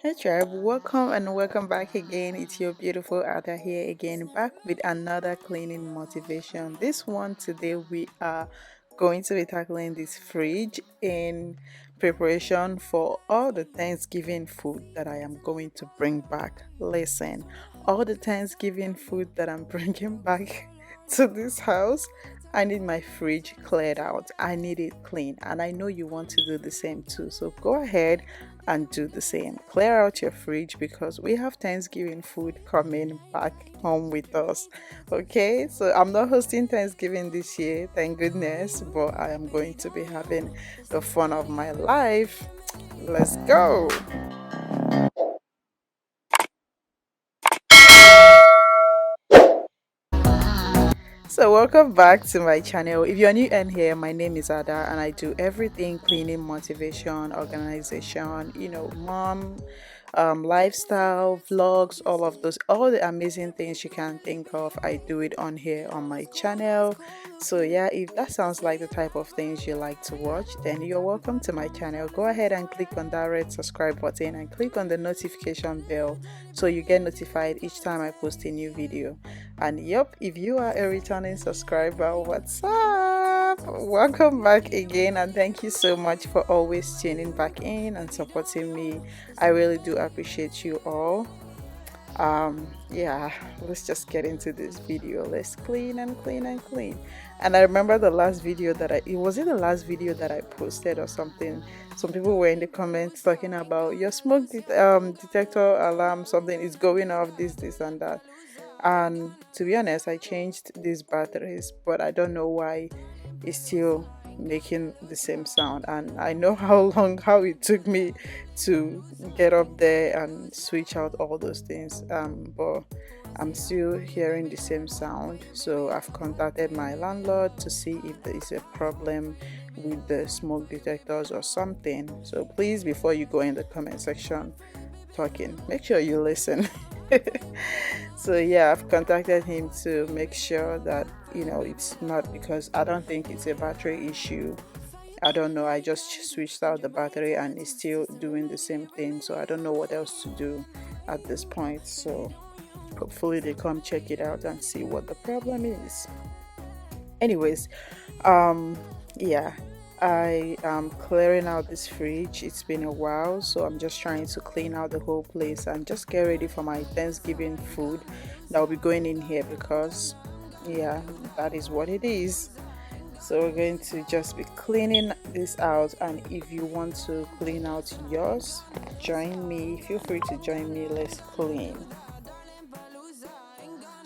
Hey tribe, welcome and welcome back again. It's your beautiful Ada here again, back with another cleaning motivation. This one today we are going to be tackling this fridge in preparation for all the Thanksgiving food that I am going to bring back. Listen, all the Thanksgiving food that I'm bringing back to this house, I need my fridge cleared out. I need it clean, and I know you want to do the same too. So go ahead and do the same. Clear out your fridge because we have Thanksgiving food coming back home with us. Okay, so I'm not hosting Thanksgiving this year, thank goodness, but I am going to be having the fun of my life. Let's go. So welcome back to my channel. If you're new in here, my name is Ada and I do everything cleaning, motivation, organization, mom, lifestyle, vlogs, all the amazing things you can think of. I do it on here on my channel. So yeah, if that sounds like the type of things you like to watch, then you're welcome to my channel. Go ahead and click on that red subscribe button and click on the notification bell so you get notified each time I post a new video. And yep, if you are a returning subscriber, what's up? Welcome back again, and thank you so much for always tuning back in and supporting me. I really do appreciate you all. Yeah, let's just get into this video. Let's clean and clean and clean. And I remember the last video that it was it the last video that I posted or something. Some people were in the comments talking about your detector alarm, something is going off, this and that. And to be honest, I changed these batteries, but I don't know why it's still making the same sound. And I know how it took me to get up there and switch out all those things, but I'm still hearing the same sound. So I've contacted my landlord to see if there is a problem with the smoke detectors or something. So please, before you go in the comment section talking, make sure you listen. So yeah, I've contacted him to make sure that it's not, because I don't think it's a battery issue. I don't know, I just switched out the battery and it's still doing the same thing, so I don't know what else to do at this point. So hopefully they come check it out and see what the problem is. Anyways, yeah, I am clearing out this fridge. It's been a while, so I'm just trying to clean out the whole place and just get ready for my Thanksgiving food that will be going in here, because yeah, that is what it is. So we're going to just be cleaning this out, and if you want to clean out yours, join me. Feel free to join me. Let's clean.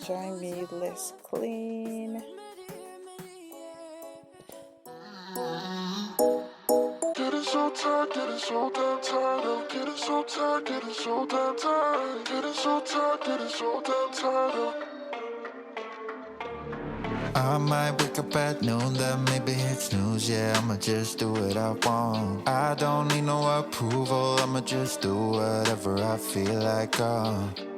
Join me, let's clean. Getting so tired, getting so damn tired of. Getting so tired, getting so damn tired. Getting so tired, getting so damn tired of. I might wake up at noon, then maybe hit snooze. Yeah, I'ma just do what I want. I don't need no approval, I'ma just do whatever I feel like.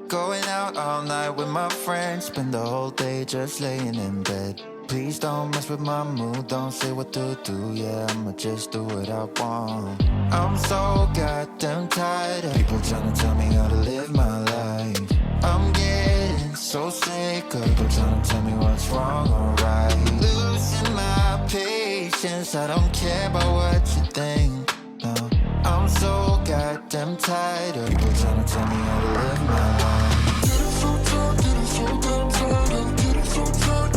Going out all night with my friends, spend the whole day just laying in bed. Please don't mess with my mood, don't say what to do. Yeah, I'ma just do what I want. I'm so goddamn tired of people trying to tell me how to live my life. I'm getting so sick of people trying to tell me what's wrong or right. Losing my patience, I don't care about what you think. No, I'm so goddamn tired of people trying to tell me how to live my life. Getting so tired, getting so damn tired of. Getting so tired.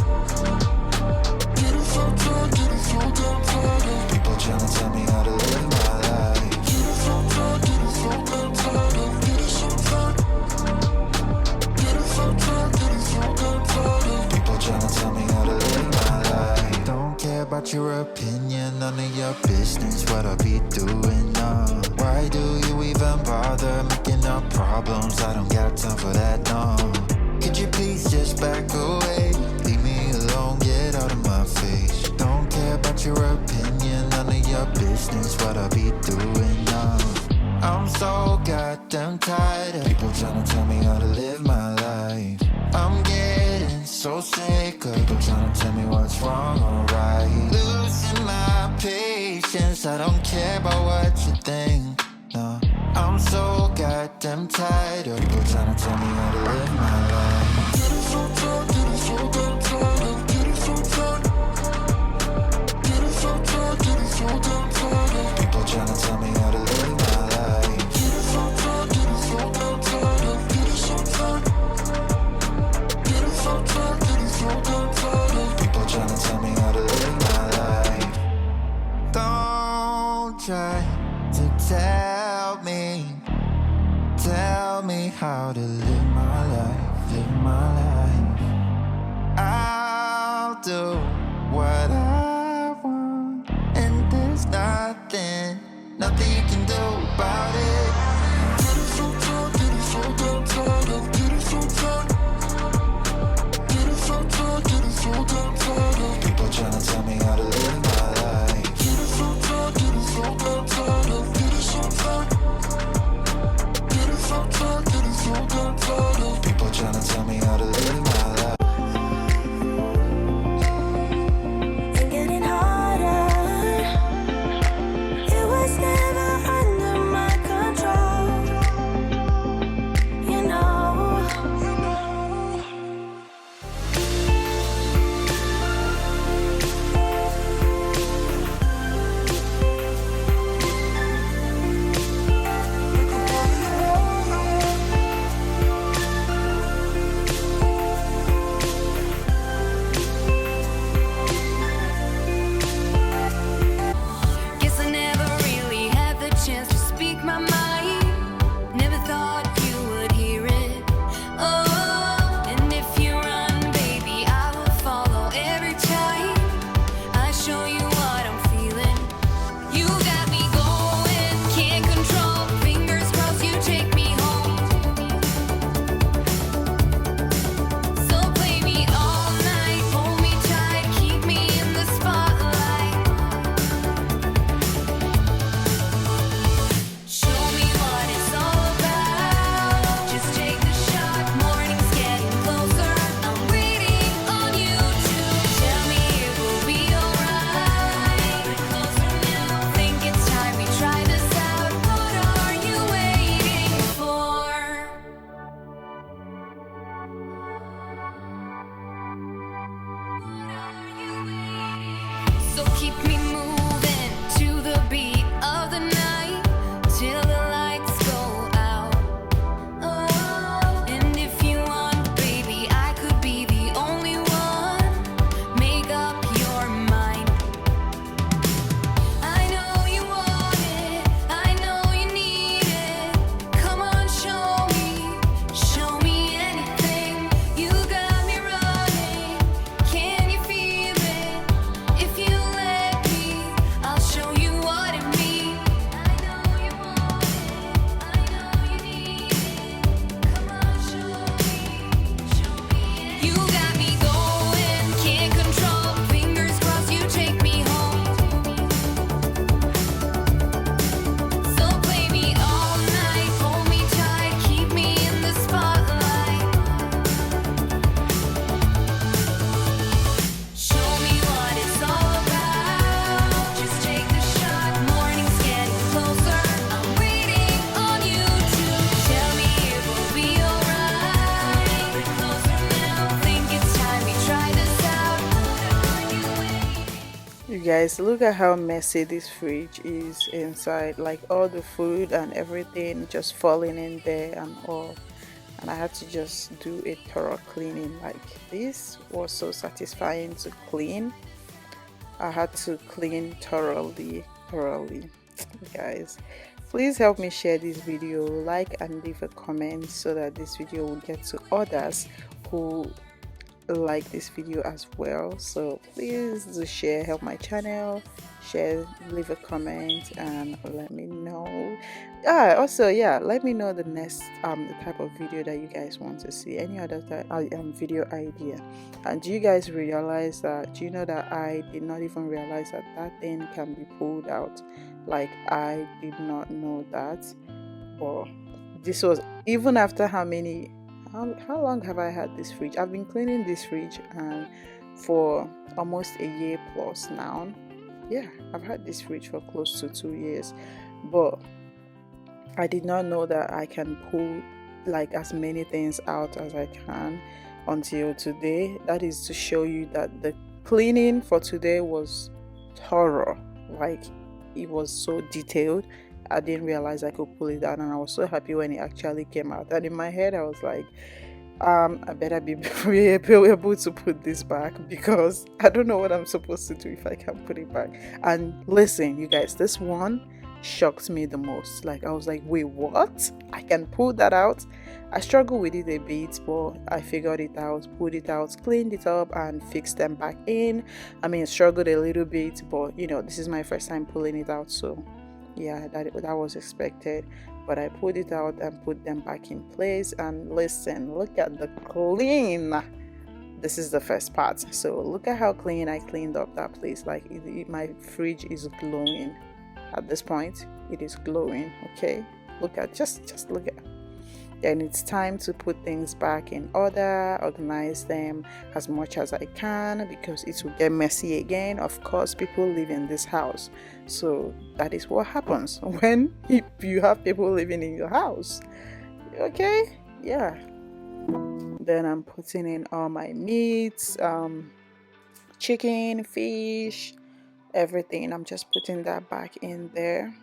Getting so tired, getting so damn tired of people trying to tell me how to live my life. Getting so tired, getting so damn tired of. Getting so tired. Getting so tired, getting so damn tired of people trying to tell me how to live my life. Don't care about your opinion, none of your business what I be doing. Why do you even bother making up problems? I don't got time for that, no. Could you please just back away? Leave me alone, get out of my face. Don't care about your opinion, none of your business what I be doing, no. I'm so goddamn tired of people trying to tell me how to live my life. I'm getting so sick of people trying to tell me what's wrong or right. Losing my patience, I don't care about what you think. No, I'm so goddamn tired of people trying to tell me how to live my life. Getting so tired, getting so damn tired, getting so tired. Getting so tired, getting so damn tired. People trying to tell me how to live my life. Getting so tired, getting so damn tired, getting so tired. Getting so tired, getting so damn tired. People trying to tell me how to live my life. Don't try to tell me how to live my life, live my life. I'll do what I want, and there's nothing you can do about it. Getting so tired, getting so damn tired, getting so tired. Getting so tired, getting so damn tired. People trying to tell me how to live my life. Getting so tired, getting so damn tired, getting so tired. Getting so tired, getting so damn tired. People trying to tell me how to live my life. And getting harder. It was never under my control. You know. Guess I never really had the chance to speak my mind. Never thought you would hear it. Oh, and if you run, baby, I will follow every time. I show you what I'm feeling. You got me going, can't control. Fingers crossed you take me home. So play me all night, hold me tight, keep me in the spotlight. Show me what it's all about. Just take the shot, morning's getting closer. I'm waiting on you to tell me it will be alright. Get closer now, think it's time we try this out. What are you waiting for? So keep me moving to the beat of the night till the lights go out. Oh, and if you want, baby, I could be the only one. Make up your mind. I know you want it, I know you need it. Come on, show me anything. You got me running, can you feel it? If you let me, I'll show you what it means. I know you want it, I know you need it. Come on, show me anything. You got me going, can't control. Fingers crossed you take me home. So play me all night, hold me tight, keep me in the spotlight. Show me what it's all about. Just take the shot, morning's getting closer. I'm waiting on you to tell me it will be alright. Get closer now, think it's time we try this out. What are you waiting? You guys, look at how messy this fridge is inside. Like all the food and everything just falling in there and all. And I had to just do a thorough cleaning. Like this was so satisfying to clean. I had to clean thoroughly. Guys, please help me share this video, like and leave a comment so that this video will get to others who like this video as well. So please do share, help my channel, share, leave a comment and let me know. Also, yeah, let me know the next the type of video that you guys want to see, any other video idea. And do you guys realize that, do you know that I did not even realize that that thing can be pulled out? Like I did not know that. Or this was even after how long have I had this fridge? I've been cleaning this fridge and for almost a year plus now. Yeah, I've had this fridge for close to 2 years, but I did not know that I can pull like as many things out as I can until today. That is to show you that the cleaning for today was thorough. Like it was so detailed. I didn't realize I could pull it out, and I was so happy when it actually came out. And in my head, I was like, I better be able to put this back because I don't know what I'm supposed to do if I can't put it back. And listen, you guys, this one shocked me the most. Like I was like, wait, what? I can pull that out? I struggled with it a bit, but I figured it out, pulled it out, cleaned it up, and fixed them back in. I mean, struggled a little bit, but this is my first time pulling it out, so yeah, that was expected. But I pulled it out and put them back in place. And listen, look at the clean. This is the first part. So look at how clean I cleaned up that place. Like my fridge is glowing. At this point, it is glowing. Okay, look at just look at. Then it's time to put things back in order, organize them as much as I can because it will get messy again. Of course, people live in this house, so that is what happens when if you have people living in your house. Okay, yeah. Then I'm putting in all my meats, chicken, fish, everything. I'm just putting that back in there.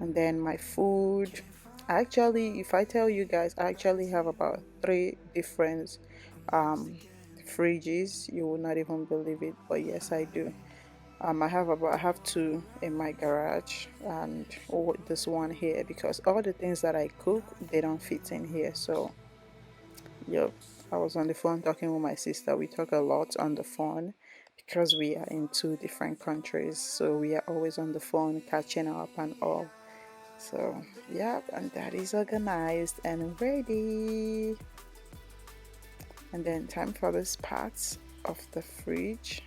And then my food. Actually, if I tell you guys, I actually have about 3 different fridges. You will not even believe it, but yes, I do. I have 2 in my garage and this one here because all the things that I cook, they don't fit in here. So yep, I was on the phone talking with my sister. We talk a lot on the phone because we are in 2 different countries, so we are always on the phone catching up and all. So yeah, and that is organized and ready. And then time for this part of the fridge.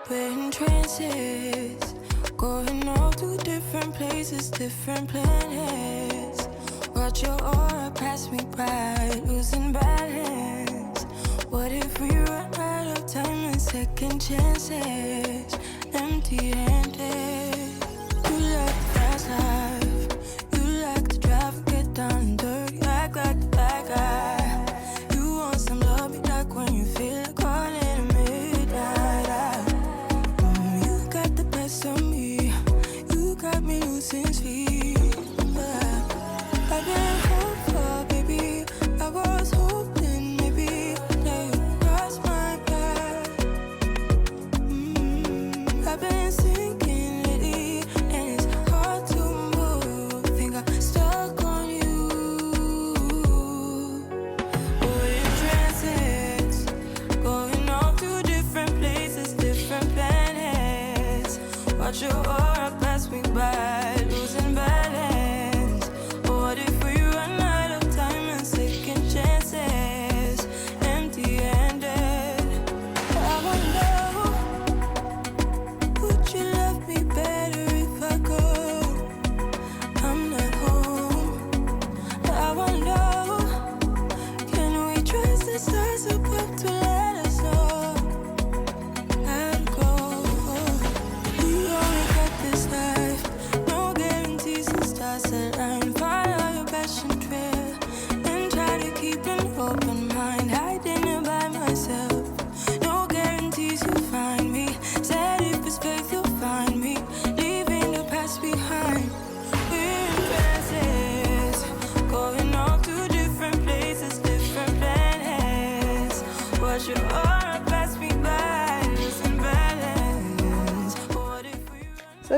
We're in trances, going all to different places, different planets. Watch your aura pass me by, losing balance. What if we run out of time and second chances? Empty-handed. You like the fast life, you like to drive and get down and dirty, act like the bad guy. You want some love, be like when you feel like calling at midnight. You got the best of me, you got me losing sleep. I've been hopeful, baby, I was hoping maybe that you'd cross my path. I've been thinking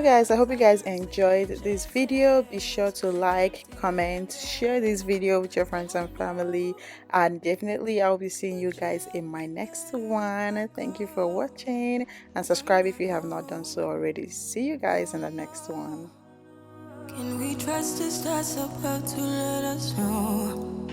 guys, I hope you guys enjoyed this video. Be sure to like, comment, share this video with your friends and family, and definitely I'll be seeing you guys in my next one. Thank you for watching, and subscribe if you have not done so already. See you guys in the next one. Can we trust the stars above to let us know?